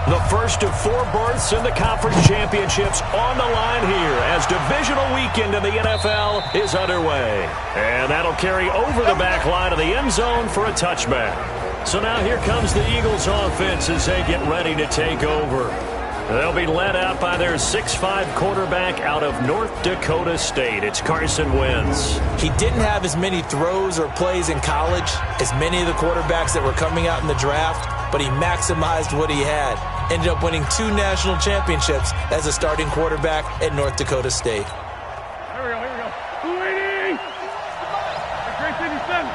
The first of 4 berths in the conference championships on the line here as divisional weekend in the NFL is underway. And that'll carry over the back line of the end zone for a touchback. So now here comes the Eagles offense as they get ready to take over. They'll be led out by their 6'5" quarterback out of North Dakota State. It's Carson Wentz. He didn't have as many throws or plays in college as many of the quarterbacks that were coming out in the draft, but he maximized what he had. Ended up winning 2 national championships as a starting quarterback at North Dakota State. Here we go. Waiting! Great 57.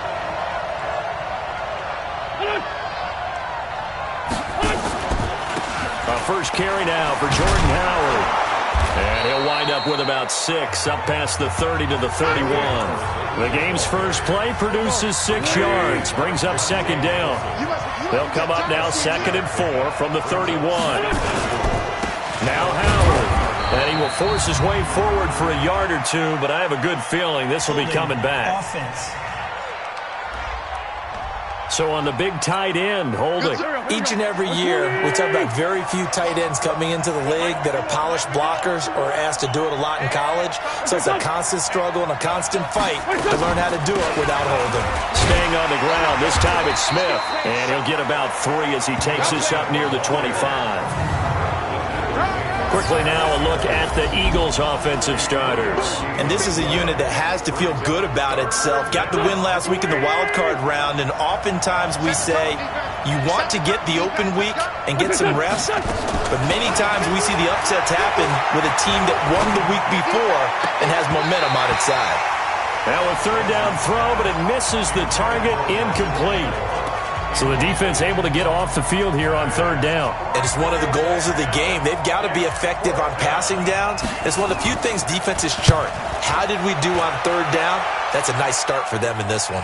First carry now for Jordan Howard. And he'll wind up with about 6, up past the 30 to the 31. The game's first play produces 6 yards, brings up second down. They'll come up now 2nd and 4 from the 31. Now Howard. And he will force his way forward for a yard or 2, but I have a good feeling this will be coming back. So on the big tight end, holding. Each and every year, we talk about very few tight ends coming into the league that are polished blockers or asked to do it a lot in college. So it's a constant struggle and a constant fight to learn how to do it without holding. Staying on the ground, this time it's Smith. And he'll get about 3 as he takes this up near the 25. Quickly now a look at the Eagles' offensive starters. And this is a unit that has to feel good about itself. Got the win last week in the wild card round, and oftentimes we say you want to get the open week and get some rest, but many times we see the upsets happen with a team that won the week before and has momentum on its side. Now a 3rd down throw, but it misses the target, incomplete. So the defense able to get off the field here on 3rd down. And it's one of the goals of the game. They've got to be effective on passing downs. It's one of the few things defenses chart. How did we do on 3rd down? That's a nice start for them in this one.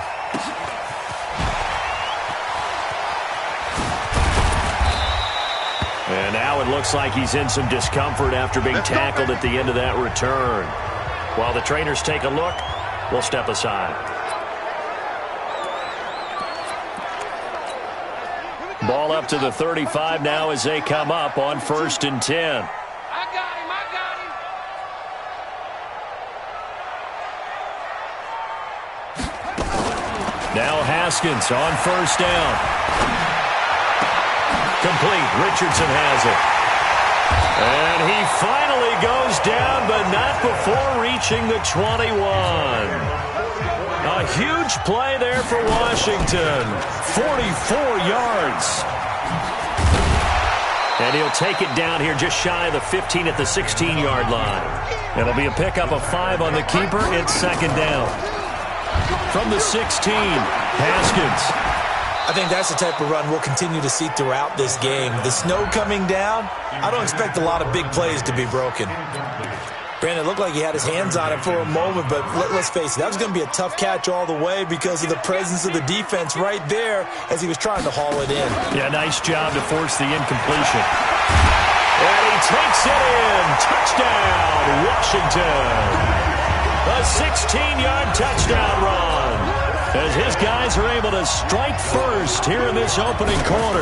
And now it looks like he's in some discomfort after being tackled at the end of that return. While the trainers take a look, we'll step aside. Ball up to the 35 now as they come up on 1st and 10. I got him. Now Haskins on 1st down. Complete. Richardson has it. And he finally goes down, but not before reaching the 21. A huge play there for Washington. 44 yards. And he'll take it down here just shy of the 15 at the 16-yard line. It'll be a pickup of 5 on the keeper. It's 2nd down. From the 16, Haskins. I think that's the type of run we'll continue to see throughout this game. The snow coming down, I don't expect a lot of big plays to be broken. Brandon, it looked like he had his hands on it for a moment, but let's face it, that was going to be a tough catch all the way because of the presence of the defense right there as he was trying to haul it in. Yeah, nice job to force the incompletion. And he takes it in. Touchdown, Washington. A 16-yard touchdown run as his guys are able to strike first here in this opening quarter.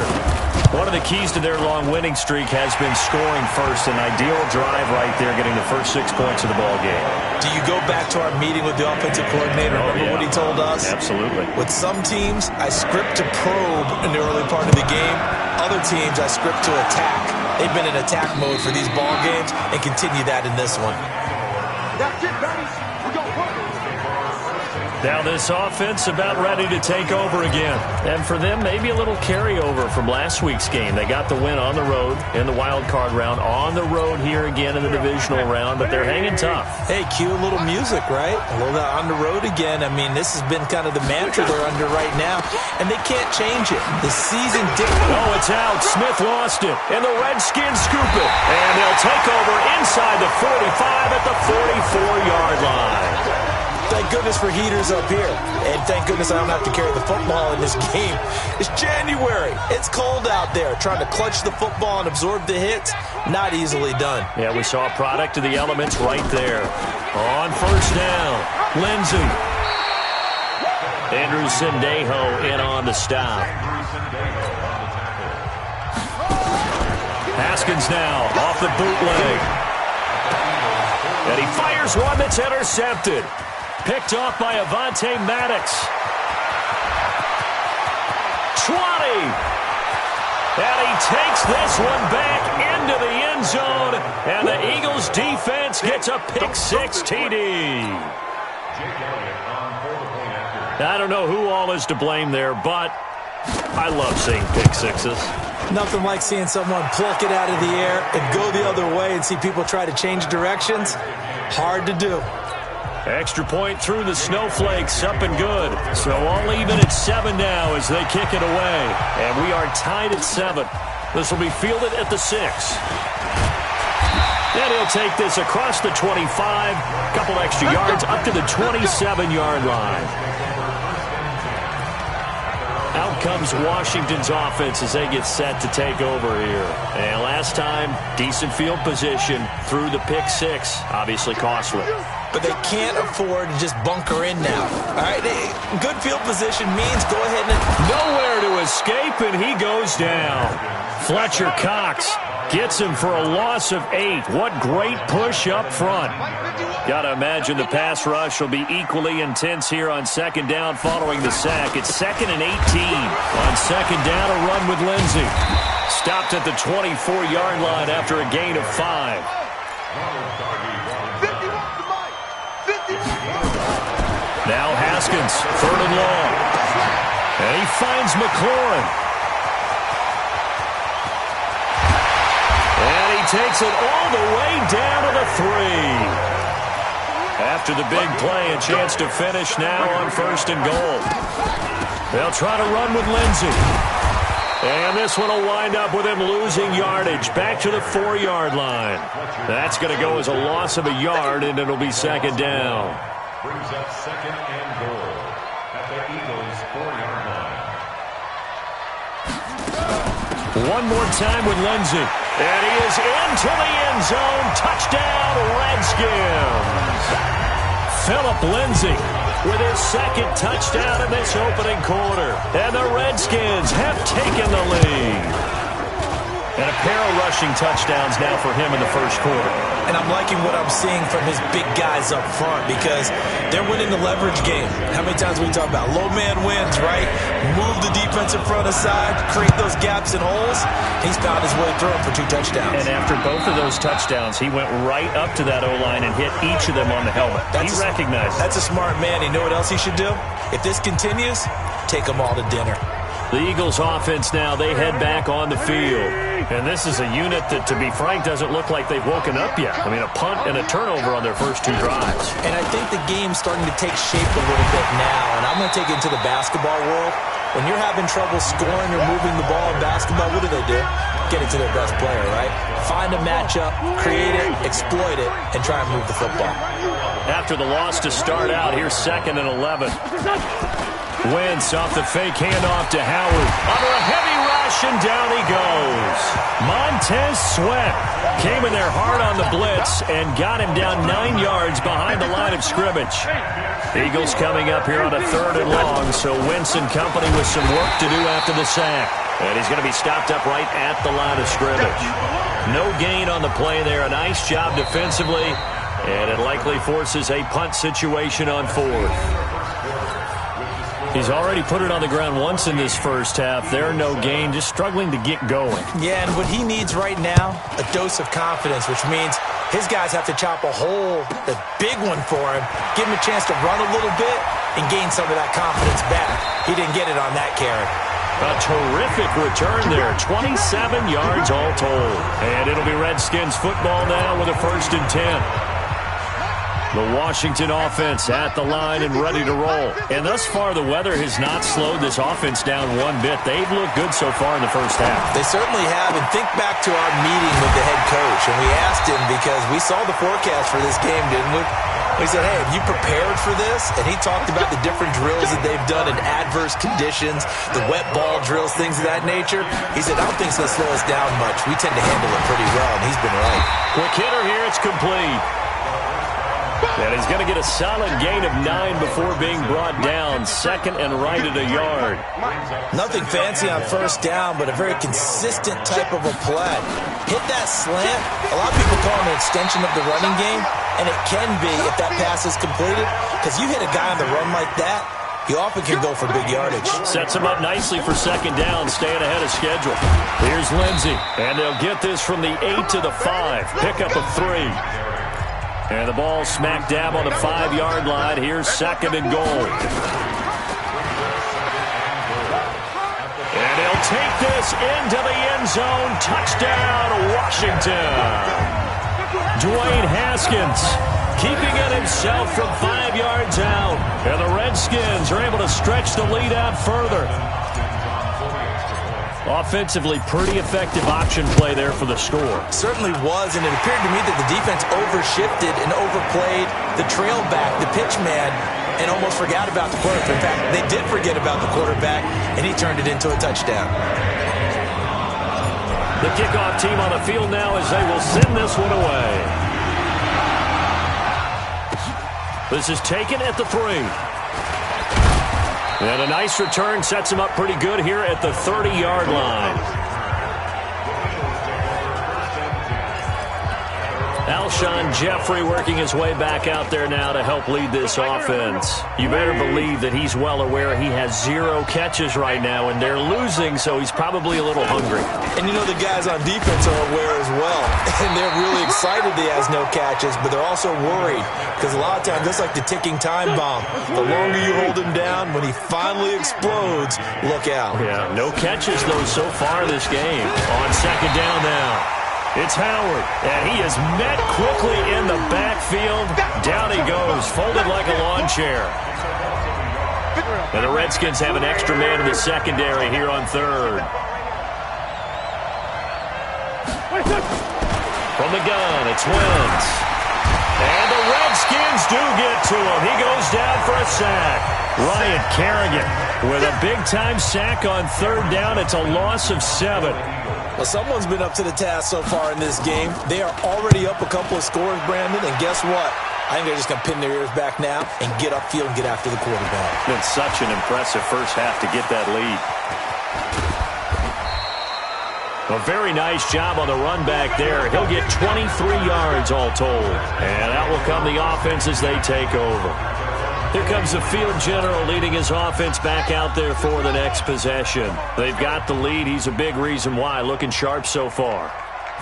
One of the keys to their long winning streak has been scoring first. An ideal drive right there, getting the first 6 points of the ball game. Do you go back to our meeting with the offensive coordinator? Remember what he told us? Absolutely. With some teams, I script to probe in the early part of the game. Other teams, I script to attack. They've been in attack mode for these ball games and continue that in this one. That's it, baby. We're going to work. Now this offense about ready to take over again. And for them, maybe a little carryover from last week's game. They got the win on the road in the wild card round, on the road here again in the divisional round, but they're hanging tough. Hey, cue a little music, right? A little on the road again. I mean, this has been kind of the mantra they're under right now, and they can't change it. The season didn't. Oh, it's out. Smith lost it, and the Redskins scoop it. And they'll take over inside the 45 at the 44-yard line. Thank goodness for heaters up here. And thank goodness I don't have to carry the football in this game. It's January. It's cold out there. Trying to clutch the football and absorb the hits, not easily done. Yeah, we saw a product of the elements right there. On 1st down, Lindsey. Andrew Sendejo in on the stop. Haskins now off the bootleg. And he fires one that's intercepted. Picked off by Avonte Maddox. 20. And he takes this one back into the end zone. And the Eagles defense gets a pick-6 TD. I don't know who all is to blame there, but I love seeing pick-sixes. Nothing like seeing someone pluck it out of the air and go the other way and see people try to change directions. Hard to do. Extra point through the snowflakes, up and good. So all even at 7 now as they kick it away. And we are tied at 7. This will be fielded at the 6. And he'll take this across the 25. Couple extra yards up to the 27-yard line. Out comes Washington's offense as they get set to take over here. And last time, decent field position through the pick-6. Obviously costly. But they can't afford to just bunker in now. All right, good field position means go ahead and... Nowhere to escape, and he goes down. Fletcher Cox gets him for a loss of 8. What great push up front. Got to imagine the pass rush will be equally intense here on second down following the sack. It's 2nd and 18. On second down, a run with Lindsey. Stopped at the 24-yard line after a gain of 5. Now Haskins, 3rd and long. And he finds McLaurin. And he takes it all the way down to the 3. After the big play, a chance to finish now on 1st and goal. They'll try to run with Lindsey. And this one will wind up with him losing yardage back to the 4-yard line. That's going to go as a loss of a yard, and it'll be 2nd down. Brings up 2nd and goal at the Eagles' 4-yard line. One more time with Lindsey. And he is into the end zone. Touchdown, Redskins. Philip Lindsey with his 2nd touchdown in this opening quarter. And the Redskins have taken the lead. And a pair of rushing touchdowns now for him in the 1st quarter. And I'm liking what I'm seeing from his big guys up front because they're winning the leverage game. How many times we talk about low man wins, right? Move the defensive front aside, create those gaps and holes. He's found his way through them for 2 touchdowns. And after both of those touchdowns, he went right up to that O-line and hit each of them on the helmet. He recognized it. That's a smart man. You know what else he should do? If this continues, take them all to dinner. The Eagles offense now, they head back on the field. And this is a unit that, to be frank, doesn't look like they've woken up yet. I mean, a punt and a turnover on their first 2 drives. And I think the game's starting to take shape a little bit now. And I'm going to take it into the basketball world. When you're having trouble scoring or moving the ball in basketball, what do? Get it to their best player, right? Find a matchup, create it, exploit it, and try and move the football. After the loss to start out, here's 2nd and 11. Wentz off the fake handoff to Howard. Under a heavy rush, and down he goes. Montez Sweat came in there hard on the blitz and got him down 9 yards behind the line of scrimmage. Eagles coming up here on a 3rd and long, so Wentz and company with some work to do after the sack. And he's going to be stopped up right at the line of scrimmage. No gain on the play there. A nice job defensively, and it likely forces a punt situation on 4th. He's already put it on the ground once in this first half. There, no gain, just struggling to get going. Yeah, and what he needs right now, a dose of confidence, which means his guys have to chop a hole, a big one for him, give him a chance to run a little bit and gain some of that confidence back. He didn't get it on that carry. A terrific return there, 27 yards all told. And it'll be Redskins football now with a 1st and 10. The Washington offense at the line and ready to roll. And thus far, the weather has not slowed this offense down one bit. They've looked good so far in the first half. They certainly have. And think back to our meeting with the head coach. And we asked him because we saw the forecast for this game, didn't we? We said, hey, have you prepared for this? And he talked about the different drills that they've done in adverse conditions, the wet ball drills, things of that nature. He said, I don't think it's going to slow us down much. We tend to handle it pretty well, and he's been right. Quick hitter here, it's complete. And he's going to get a solid gain of 9 before being brought down. Second and right at a yard. Nothing fancy on first down, but a very consistent type of a play. Hit that slant. A lot of people call him an extension of the running game, and it can be if that pass is completed, because you hit a guy on the run like that, he often can go for big yardage. Sets him up nicely for second down, staying ahead of schedule. Here's Lindsey, and they'll get this from the 8 to the 5. Pickup of 3. And the ball smack dab on the 5-yard line. Here's second and goal. And he'll take this into the end zone. Touchdown, Washington. Dwayne Haskins keeping it himself from 5 yards out. And the Redskins are able to stretch the lead out further. Offensively, pretty effective option play there for the score. Certainly was, and it appeared to me that the defense overshifted and overplayed the trail back, the pitch man, and almost forgot about the quarterback. In fact, they did forget about the quarterback, and he turned it into a touchdown. The kickoff team on the field now as they will send this one away. This is taken at the 3. And a nice return sets him up pretty good here at the 30-yard line. Alshon Jeffrey working his way back out there now to help lead this offense. You better believe that he's well aware he has 0 catches right now, and they're losing, so he's probably a little hungry. And you know the guys on defense are aware as well. And they're really excited he has no catches, but they're also worried because a lot of times that's like the ticking time bomb. The longer you hold him down, when he finally explodes, look out. Yeah, no catches, though, so far this game. On second down now. It's Howard, and he is met quickly in the backfield. Down he goes, folded like a lawn chair. And the Redskins have an extra man in the secondary here on third. From the gun, it's Wentz. And the Redskins do get to him. He goes down for a sack. Ryan Kerrigan with a big-time sack on third down. It's a loss of 7. Well, someone's been up to the task so far in this game. They are already up a couple of scores, Brandon, and guess what? I think they're just going to pin their ears back now and get upfield and get after the quarterback. Been such an impressive first half to get that lead. A very nice job on the run back there. He'll get 23 yards all told. And out will come the offense as they take over. Here comes the field general leading his offense back out there for the next possession. They've got the lead. He's a big reason why. Looking sharp so far.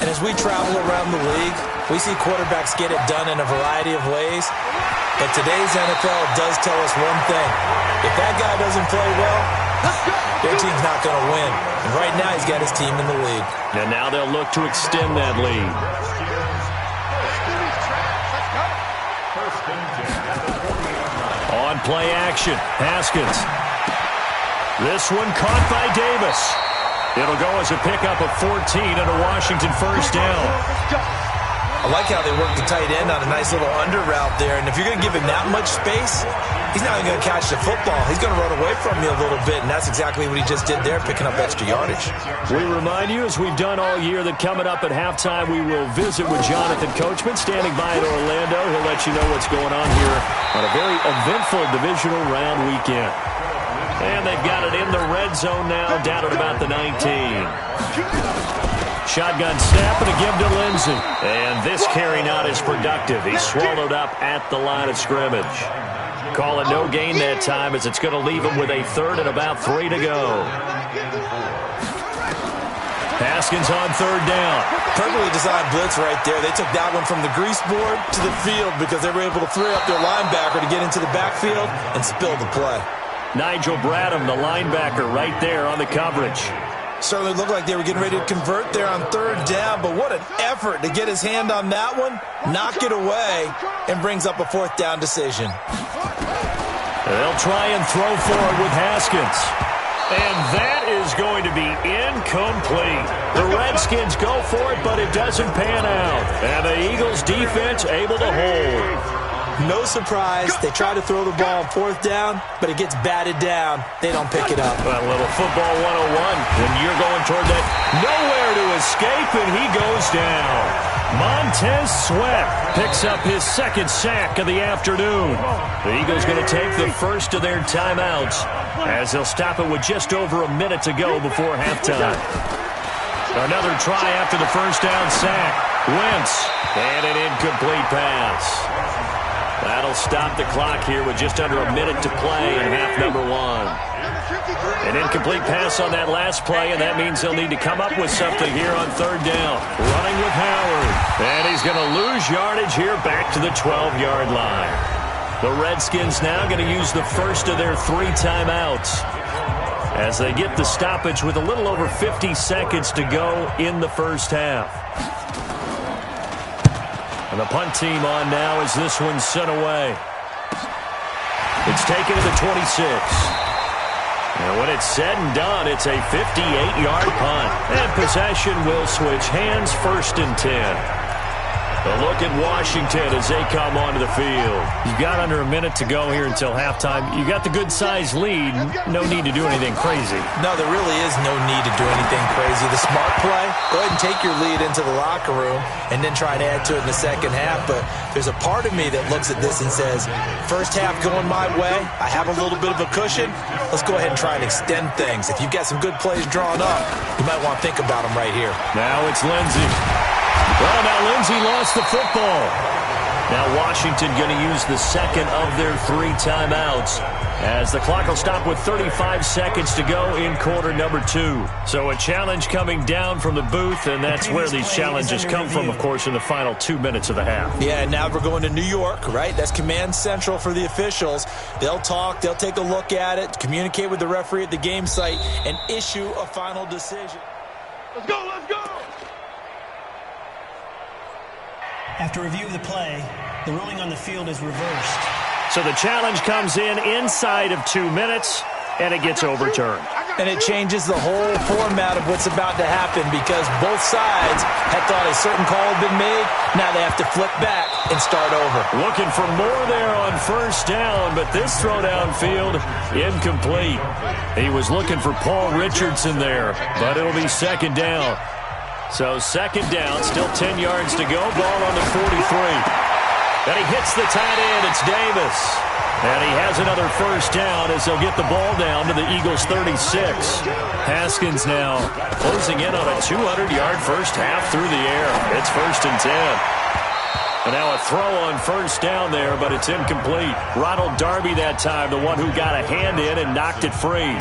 And as we travel around the league, we see quarterbacks get it done in a variety of ways. But today's NFL does tell us one thing. If that guy doesn't play well, their team's not going to win. And right now he's got his team in the lead. And now they'll look to extend that lead. On play action, Haskins. This one caught by Davis. It'll go as a pickup of 14 and a Washington first down. I like how they work the tight end on a nice little under route there. And if you're going to give him that much space, he's not even going to catch the football. He's going to run away from you a little bit, and that's exactly what he just did there, picking up extra yardage. We remind you, as we've done all year, that coming up at halftime, we will visit with Jonathan Coachman, standing by in Orlando. He'll let you know what's going on here on a very eventful divisional round weekend. And they've got it in the red zone now, down at about the 19. Shotgun snap and a give to Lindsey. And this carry not as productive. He's swallowed up at the line of scrimmage. Calling no gain that time as it's going to leave him with a third and about 3 to go. Haskins on third down. Perfectly designed blitz right there. They took that one from the grease board to the field because they were able to free up their linebacker to get into the backfield and spill the play. Nigel Bradham, the linebacker, right there on the coverage. Certainly looked like they were getting ready to convert there on third down, but what an effort to get his hand on that one, knock it away, and brings up a fourth down decision. They'll try and throw forward with Haskins. And that is going to be incomplete. The Redskins go for it, but it doesn't pan out. And the Eagles defense able to hold. No surprise. They try to throw the ball on fourth down, but it gets batted down. They don't pick it up. A little football 101, and you're going toward that. Nowhere to escape, and he goes down. Montez Sweat picks up his second sack of the afternoon. The Eagles going to take the first of their timeouts as they'll stop it with just over a minute to go before halftime. Another try after the first down sack. Wentz, and an incomplete pass. That'll stop the clock here with just under a minute to play in half number one. An incomplete pass on that last play, and that means they'll need to come up with something here on third down. Running with Howard. And he's going to lose yardage here back to the 12-yard line. The Redskins now going to use the first of their 3 timeouts as they get the stoppage with a little over 50 seconds to go in the first half. And the punt team on now as this one's sent away. It's taken to the 26. And when it's said and done, it's a 58-yard punt. And possession will switch hands, 1st and 10. A look at Washington as they come onto the field. You've got under a minute to go here until halftime. You got the good-sized lead. No need to do anything crazy. No, there really is no need to do anything crazy. The smart play, go ahead and take your lead into the locker room and then try and add to it in the second half. But there's a part of me that looks at this and says, first half going my way, I have a little bit of a cushion. Let's go ahead and try and extend things. If you've got some good plays drawn up, you might want to think about them right here. Now it's Lindsey. Well, now Lindsey lost the football. Now Washington going to use the second of their 3 timeouts as the clock will stop with 35 seconds to go in quarter number 2. So a challenge coming down from the booth, and that's where these challenges come from, of course, in the final 2 minutes of the half. Yeah, and now we're going to New York, right? That's command central for the officials. They'll talk, they'll take a look at it, communicate with the referee at the game site, and issue a final decision. Let's go, let's go! After review of the play, the ruling on the field is reversed. So the challenge comes in inside of 2 minutes, and it gets overturned. And it changes the whole format of what's about to happen because both sides had thought a certain call had been made. Now they have to flip back and start over. Looking for more there on first down, but this throw downfield, incomplete. He was looking for Paul Richardson there, but it'll be second down. So second down, still 10 yards to go. Ball on the 43. And he hits the tight end. It's Davis. And he has another first down as they'll get the ball down to the Eagles' 36. Haskins now closing in on a 200-yard first half through the air. It's 1st and 10. And now a throw on first down there, but it's incomplete. Ronald Darby that time, the one who got a hand in and knocked it free.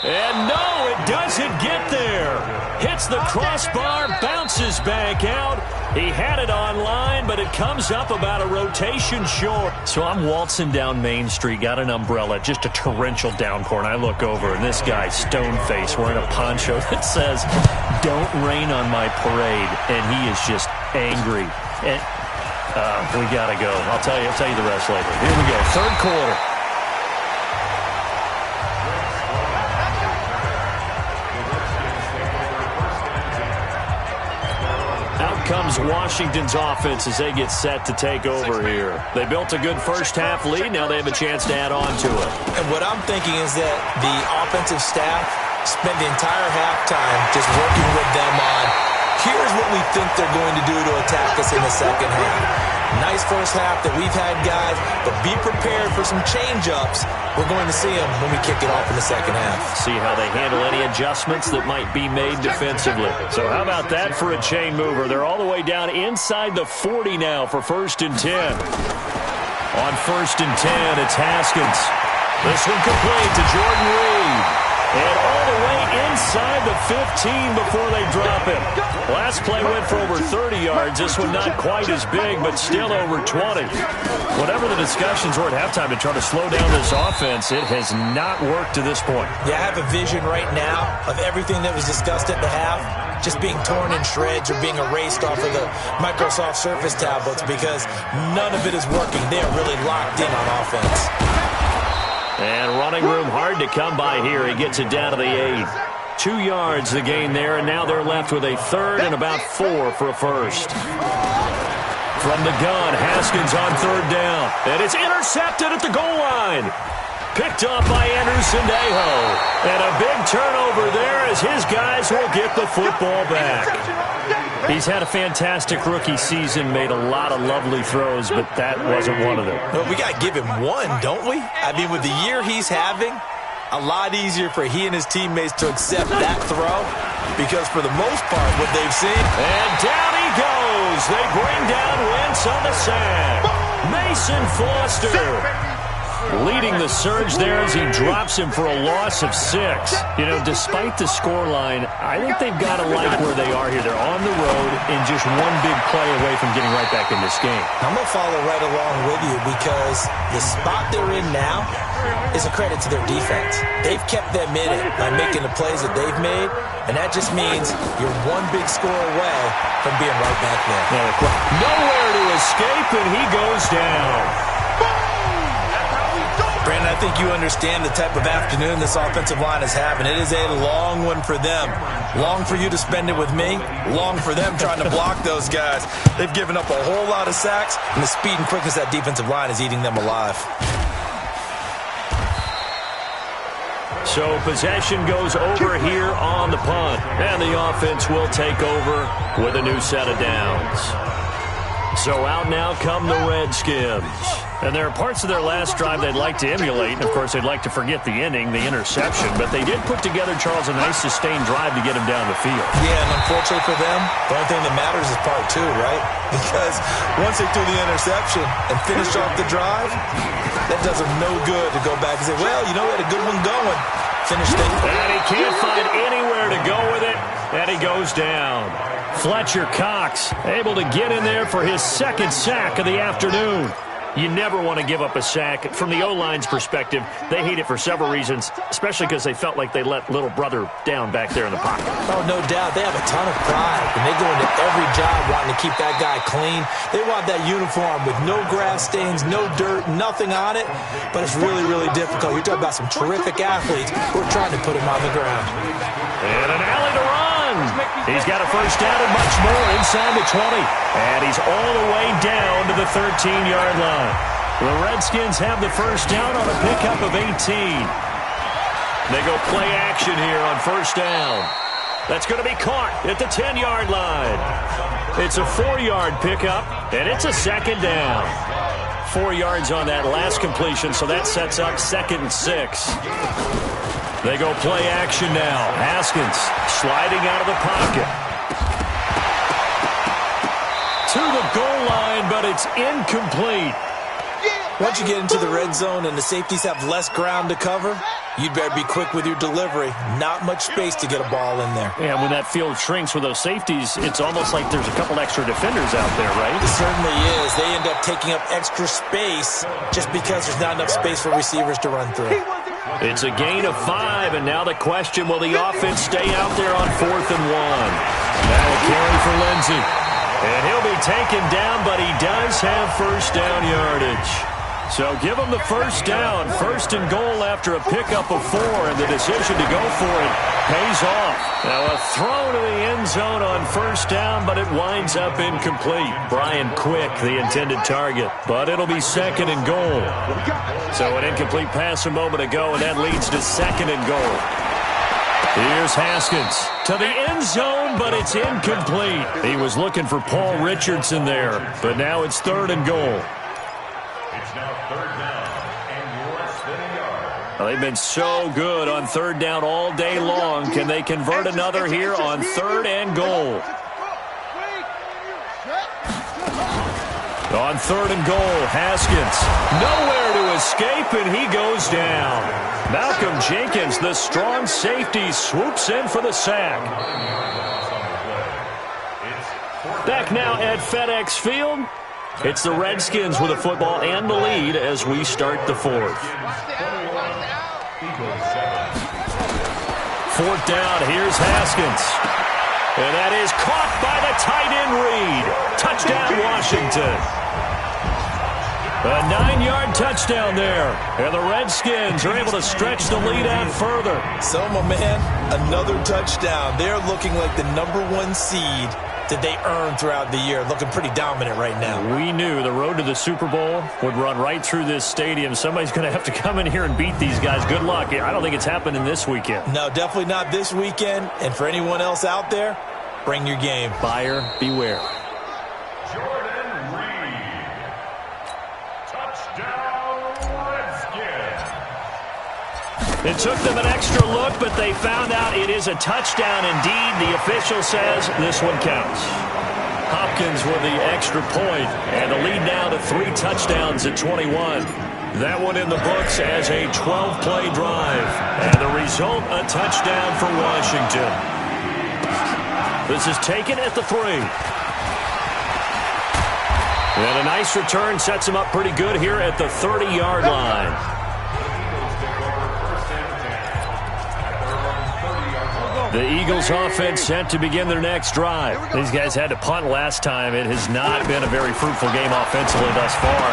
And no, it doesn't get there. Hits the crossbar, bounces back out. He had it online, but it comes up about a rotation short. So I'm waltzing down Main Street, got an umbrella, just a torrential downpour, and I look over, and this guy, stone-faced, wearing a poncho that says, "Don't rain on my parade," and he is just angry. And we got to go. I'll tell you the rest later. Here we go, third quarter. Comes Washington's offense as they get set to take over here. They built a good first half lead. Now they have a chance to add on to it. And what I'm thinking is that the offensive staff spent the entire halftime just working with them on, here's what we think they're going to do to attack us in the second half. Nice first half that we've had, guys, but be prepared for some change-ups. We're going to see them when we kick it off in the second half. See how they handle any adjustments that might be made defensively. So how about that for a chain mover? They're all the way down inside the 40 now for 1st and 10. On 1st and 10, it's Haskins. This one complete to Jordan Reed. And all the way inside the 15 before they drop him. Last play went for over 30 yards. This one not quite as big, but still over 20. Whatever the discussions were at halftime to try to slow down this offense, it has not worked to this point. Yeah, I have a vision right now of everything that was discussed at the half just being torn in shreds or being erased off of the Microsoft Surface tablets because none of it is working. They are really locked in on offense. And running room hard to come by here. He gets it down to the 8. 2 yards the gain there, and now they're left with a third and about 4 for a first. From the gun, Haskins on third down. And it's intercepted at the goal line. Picked off by Anderson Aho. And a big turnover there as his guys will get the football back. He's had a fantastic rookie season, made a lot of lovely throws, but that wasn't one of them. Well, we got to give him one, don't we? I mean, with the year he's having, a lot easier for he and his teammates to accept that throw because for the most part, what they've seen. And down he goes. They bring down Wentz on the sack. Mason Foster leading the surge there as he drops him for a loss of 6. You know, despite the scoreline, I think they've got to like where they are here. They're on the road and just one big play away from getting right back in this game. I'm going to follow right along with you because the spot they're in now is a credit to their defense. They've kept them in it by making the plays that they've made, and that just means you're one big score away from being right back there. Nowhere to escape, and he goes down. Brandon, I think you understand the type of afternoon this offensive line is having. It is a long one for them. Long for you to spend it with me. Long for them trying to block those guys. They've given up a whole lot of sacks, and the speed and quickness of that defensive line is eating them alive. So possession goes over here on the punt, and the offense will take over with a new set of downs. So out now come the Redskins. And there are parts of their last drive they'd like to emulate. And, of course, they'd like to forget the inning, the interception. But they did put together, Charles, a nice sustained drive to get him down the field. Yeah, and unfortunately for them, the only thing that matters is part 2, right? Because once they threw the interception and finished off the drive, that does them no good to go back and say, well, you know, we had a good one going. Finished it. And he can't find anywhere to go with it. And he goes down. Fletcher Cox able to get in there for his second sack of the afternoon. You never want to give up a sack. From the O-line's perspective, they hate it for several reasons, especially because they felt like they let little brother down back there in the pocket. Oh, no doubt. They have a ton of pride, and they go into every job wanting to keep that guy clean. They want that uniform with no grass stains, no dirt, nothing on it, but it's really, really difficult. You're talking about some terrific athletes who are trying to put him on the ground. And an alley to run. He's got a first down and much more inside the 20. And he's all the way down to the 13-yard line. The Redskins have the first down on a pickup of 18. They go play action here on first down. That's going to be caught at the 10-yard line. It's a 4-yard pickup, and it's a second down. 4 yards on that last completion, so that sets up 2nd and 6. They go play action now. Haskins sliding out of the pocket. To the goal line, but it's incomplete. Once you get into the red zone and the safeties have less ground to cover, you'd better be quick with your delivery. Not much space to get a ball in there. Yeah, when that field shrinks with those safeties, it's almost like there's a couple extra defenders out there, right? It certainly is. They end up taking up extra space just because there's not enough space for receivers to run through. It's a gain of 5, and now the question, will the offense stay out there on 4th and 1? Now a carry for Lindsey. And he'll be taken down, but he does have first down yardage. So give him the first down. 1st and goal after a pickup of 4, and the decision to go for it pays off. Now a throw to the end zone on first down, but it winds up incomplete. Brian Quick, the intended target, but it'll be 2nd and goal. So an incomplete pass a moment ago, and that leads to 2nd and goal. Here's Haskins to the end zone, but it's incomplete. He was looking for Paul Richardson there, but now it's 3rd and goal. It's now 3rd down and less than a yard. Well, they've been so good on 3rd down all day long. Can they convert another here on 3rd and goal? On 3rd and goal, Haskins nowhere to escape, and he goes down. Malcolm Jenkins, the strong safety, swoops in for the sack. Back now at FedEx Field. It's the Redskins with the football and the lead as we start the 4th. 4th down, here's Haskins. And that is caught by the tight end Reed. Touchdown, Washington. A 9-yard touchdown there. And the Redskins are able to stretch the lead out further. So, my man, another touchdown. They're looking like the #1 seed that they earned throughout the year. Looking pretty dominant right now. We knew the road to the Super Bowl would run right through this stadium. Somebody's going to have to come in here and beat these guys. Good luck. I don't think it's happening this weekend. No, definitely not this weekend. And for anyone else out there, bring your game. Buyer beware. It took them an extra look, but they found out it is a touchdown indeed. The official says this one counts. Hopkins with the extra point, and the lead now to 3 touchdowns at 21. That one in the books as a 12-play drive. And the result, a touchdown for Washington. This is taken at the 3. And a nice return sets him up pretty good here at the 30-yard line. The Eagles offense set to begin their next drive. These guys had to punt last time. It has not been a very fruitful game offensively thus far.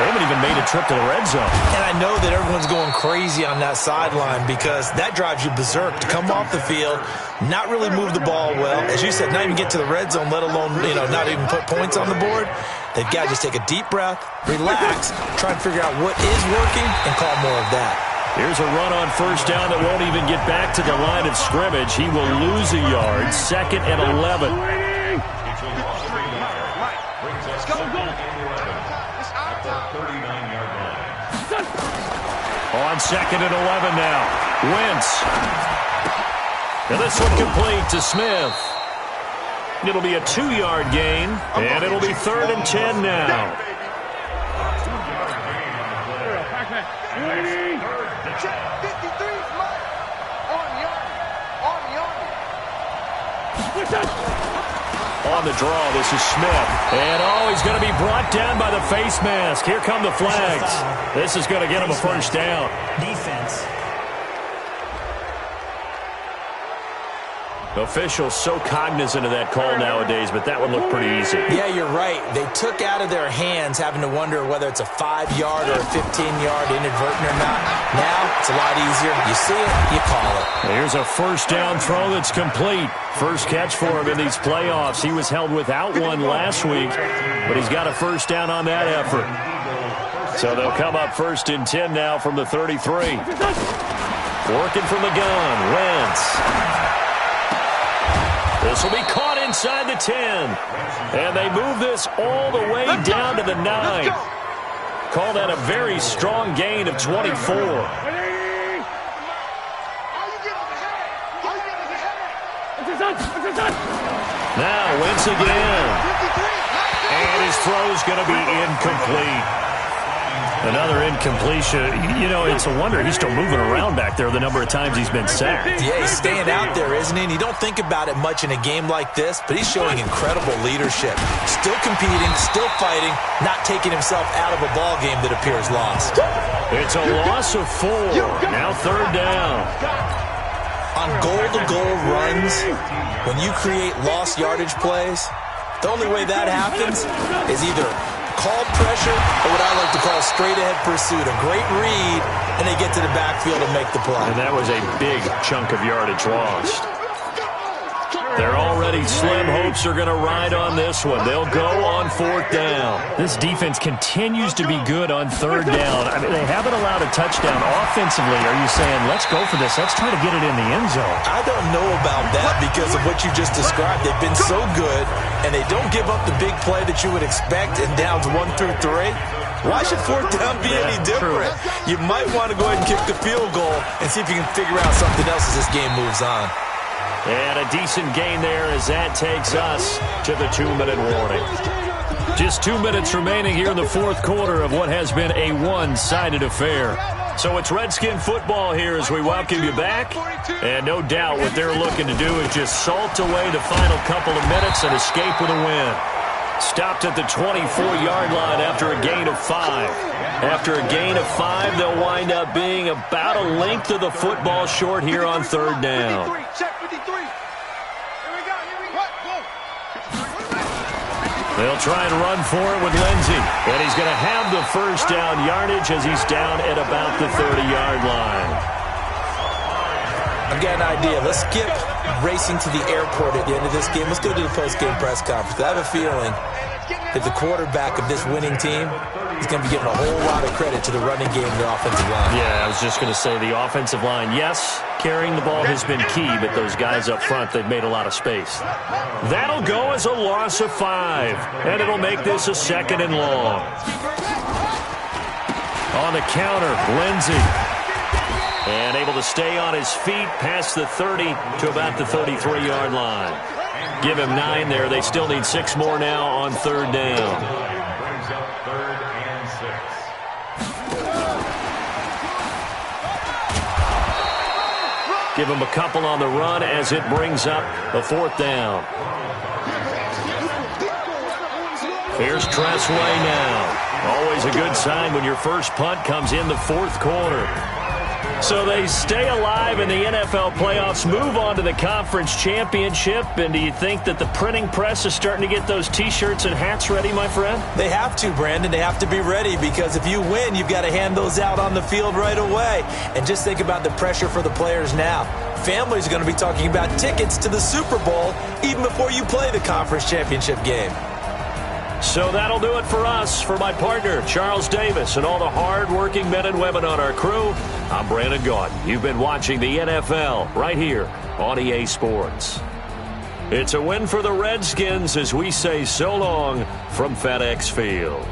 They haven't even made a trip to the red zone. And I know that everyone's going crazy on that sideline because that drives you berserk to come off the field, not really move the ball well. As you said, not even get to the red zone, let alone, not even put points on the board. They've got to just take a deep breath, relax, try and figure out what is working, and call more of that. Here's a run on first down that won't even get back to the line of scrimmage. He will lose a yard. 2nd and 11. On 2nd and 11 now. Wentz. And this one complete to Smith. It'll be a 2-yard gain, and it'll be 3rd and 10 now. On the draw, this is Smith. And, he's going to be brought down by the face mask. Here come the flags. This is going to get him a first down. Defense. Officials so cognizant of that call nowadays, but that one looked pretty easy. Yeah, you're right. They took out of their hands having to wonder whether it's a 5-yard or a 15-yard inadvertent or not. Now, it's a lot easier. You see it, you call it. Here's a first down throw that's complete. First catch for him in these playoffs. He was held without one last week, but he's got a first down on that effort. So they'll come up 1st and 10 now from the 33. Working from the gun, Wentz. This will be caught inside the 10. And they move this all the way down to the 9. Call that a very strong gain of 24. Now Wentz again. And his throw's going to be incomplete. Another incompletion. It's a wonder he's still moving around back there the number of times he's been sacked. Yeah, he's staying out there, isn't he? And you don't think about it much in a game like this, but he's showing incredible leadership. Still competing, still fighting, not taking himself out of a ball game that appears lost. It's a loss of 4. Now 3rd down. On goal-to-goal runs, when you create lost yardage plays, the only way that happens is either called pressure or what I like to call straight-ahead pursuit. A great read, and they get to the backfield and make the play. And that was a big chunk of yardage lost. They're already slim hopes are going to ride on this one. They'll go on 4th down. This defense continues to be good on 3rd down. I mean, they haven't allowed a touchdown offensively. Are you saying, let's go for this? Let's try to get it in the end zone. I don't know about that because of what you just described. They've been so good, and they don't give up the big play that you would expect in downs 1 through 3. Why should 4th down be any different? You might want to go ahead and kick the field goal and see if you can figure out something else as this game moves on. And a decent gain there as that takes us to the 2-minute warning. Just 2 minutes remaining here in the 4th quarter of what has been a one-sided affair. So it's Redskin football here as we welcome you back. And no doubt what they're looking to do is just salt away the final couple of minutes and escape with a win. Stopped at the 24-yard line after a gain of 5. After a gain of 5, they'll wind up being about a length of the football short here on 3rd down. They'll try and run for it with Lindsey. And he's going to have the first down yardage as he's down at about the 30-yard line. I've got an idea. Let's skip racing to the airport at the end of this game. Let's go to the post-game press conference. I have a feeling that the quarterback of this winning team is going to be giving a whole lot of credit to the running game and the offensive line. Yeah, I was just going to say the offensive line, yes, carrying the ball has been key, but those guys up front, they've made a lot of space. That'll go as a loss of 5, and it'll make this a 2nd and long. On the counter, Lindsey. And able to stay on his feet past the 30 to about the 33-yard line. Give him 9 there. They still need 6 more now on 3rd down. Brings up 3rd and 6. Give him a couple on the run as it brings up a 4th down. Here's Tressway now. Always a good sign when your first punt comes in the 4th quarter. So they stay alive in the NFL playoffs, move on to the conference championship. And do you think that the printing press is starting to get those T-shirts and hats ready, my friend? They have to, Brandon. They have to be ready because if you win, you've got to hand those out on the field right away. And just think about the pressure for the players now. Families are going to be talking about tickets to the Super Bowl even before you play the conference championship game. So that'll do it for us. For my partner, Charles Davis, and all the hard-working men and women on our crew, I'm Brandon Gaudin. You've been watching the NFL right here on EA Sports. It's a win for the Redskins as we say so long from FedEx Field.